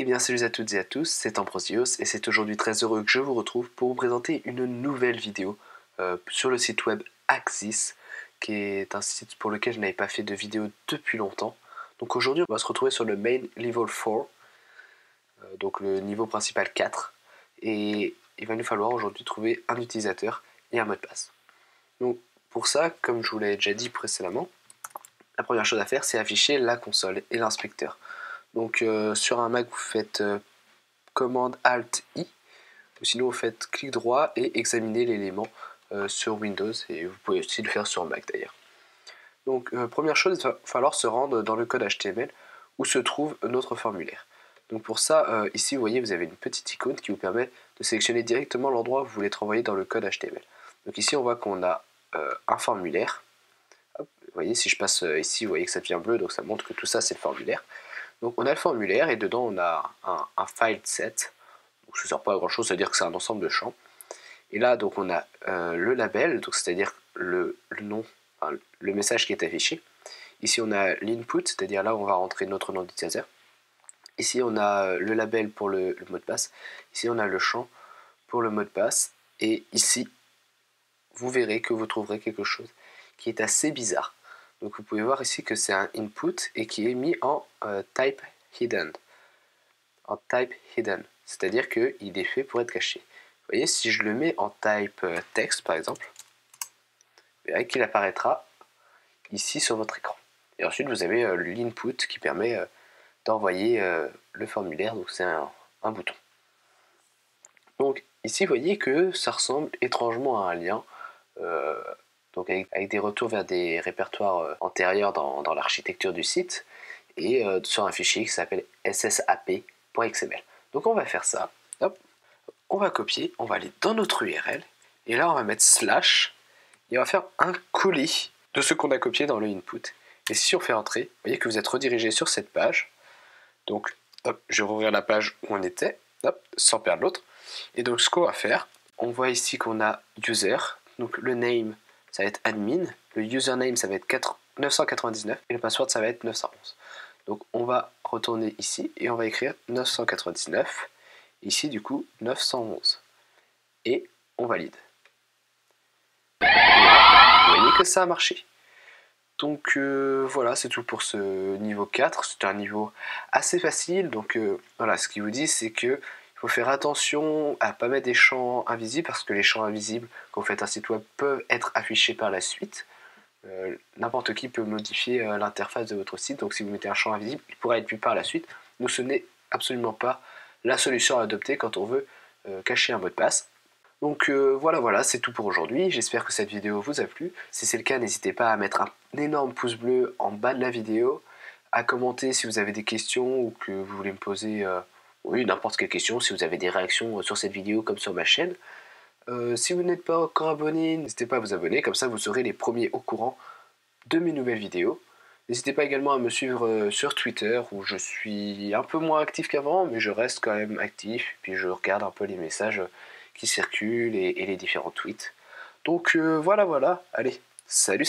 Eh bien salut à toutes et à tous, c'est Ambrosios et c'est aujourd'hui très heureux que je vous retrouve pour vous présenter une nouvelle vidéo sur le site web Axis, qui est un site pour lequel je n'avais pas fait de vidéo depuis longtemps. Donc aujourd'hui on va se retrouver sur le main level 4, donc le niveau principal 4, et il va nous falloir aujourd'hui trouver un utilisateur et un mot de passe. Donc pour ça, comme je vous l'avais déjà dit précédemment, la première chose à faire c'est afficher la console et l'inspecteur. Donc sur un Mac vous faites commande Alt I, ou sinon vous faites clic droit et examiner l'élément sur Windows, et vous pouvez aussi le faire sur Mac d'ailleurs. Donc première chose, il va falloir se rendre dans le code HTML où se trouve notre formulaire. Donc pour ça, ici vous voyez vous avez une petite icône qui vous permet de sélectionner directement l'endroit où vous voulez être envoyé dans le code HTML. Donc ici on voit qu'on a un formulaire. Hop, vous voyez, si je passe ici, vous voyez que ça devient bleu, donc ça montre que tout ça c'est le formulaire. Donc on a le formulaire et dedans on a un file set. Donc ça ne sert pas à grand chose, c'est-à-dire que c'est un ensemble de champs. Et là donc on a le label, donc c'est-à-dire le nom, enfin, le message qui est affiché. Ici on a l'input, c'est-à-dire là où on va rentrer notre nom d'utilisateur. Ici on a le label pour le mot de passe. Ici on a le champ pour le mot de passe. Et ici vous verrez que vous trouverez quelque chose qui est assez bizarre. Donc vous pouvez voir ici que c'est un input et qui est mis en type hidden. En type hidden, c'est-à-dire qu'il est fait pour être caché. Vous voyez, si je le mets en type text par exemple, vous verrez qu'il apparaîtra ici sur votre écran. Et ensuite vous avez l'input qui permet d'envoyer le formulaire, donc c'est un bouton. Donc ici vous voyez que ça ressemble étrangement à un lien, donc avec des retours vers des répertoires antérieurs dans l'architecture du site, et sur un fichier qui s'appelle ssap.xml. Donc on va faire ça, hop, on va copier, on va aller dans notre URL, et là on va mettre slash, et on va faire un colis de ce qu'on a copié dans le input. Et si on fait entrer, vous voyez que vous êtes redirigé sur cette page. Donc hop, je vais rouvrir la page où on était, hop, sans perdre l'autre. Et donc ce qu'on va faire, on voit ici qu'on a user, donc le name ça va être admin, le username ça va être 999 et le password ça va être 911. Donc on va retourner ici et on va écrire 999, ici du coup 911, et on valide. Et là, vous voyez que ça a marché. Donc voilà, c'est tout pour ce niveau 4, c'est un niveau assez facile. Donc voilà, ce qu'il vous dit c'est que il faut faire attention à ne pas mettre des champs invisibles, parce que les champs invisibles, quand vous faites un site web, peuvent être affichés par la suite. N'importe qui peut modifier l'interface de votre site, donc si vous mettez un champ invisible, il pourra être vu par la suite. Donc ce n'est absolument pas la solution à adopter quand on veut cacher un mot de passe. Donc voilà, c'est tout pour aujourd'hui. J'espère que cette vidéo vous a plu. Si c'est le cas, n'hésitez pas à mettre un énorme pouce bleu en bas de la vidéo, à commenter si vous avez des questions ou que vous voulez me poser oui, n'importe quelle question, si vous avez des réactions sur cette vidéo comme sur ma chaîne. Si vous n'êtes pas encore abonné, n'hésitez pas à vous abonner, comme ça vous serez les premiers au courant de mes nouvelles vidéos. N'hésitez pas également à me suivre sur Twitter, où je suis un peu moins actif qu'avant, mais je reste quand même actif, puis je regarde un peu les messages qui circulent et les différents tweets. Donc voilà, allez, salut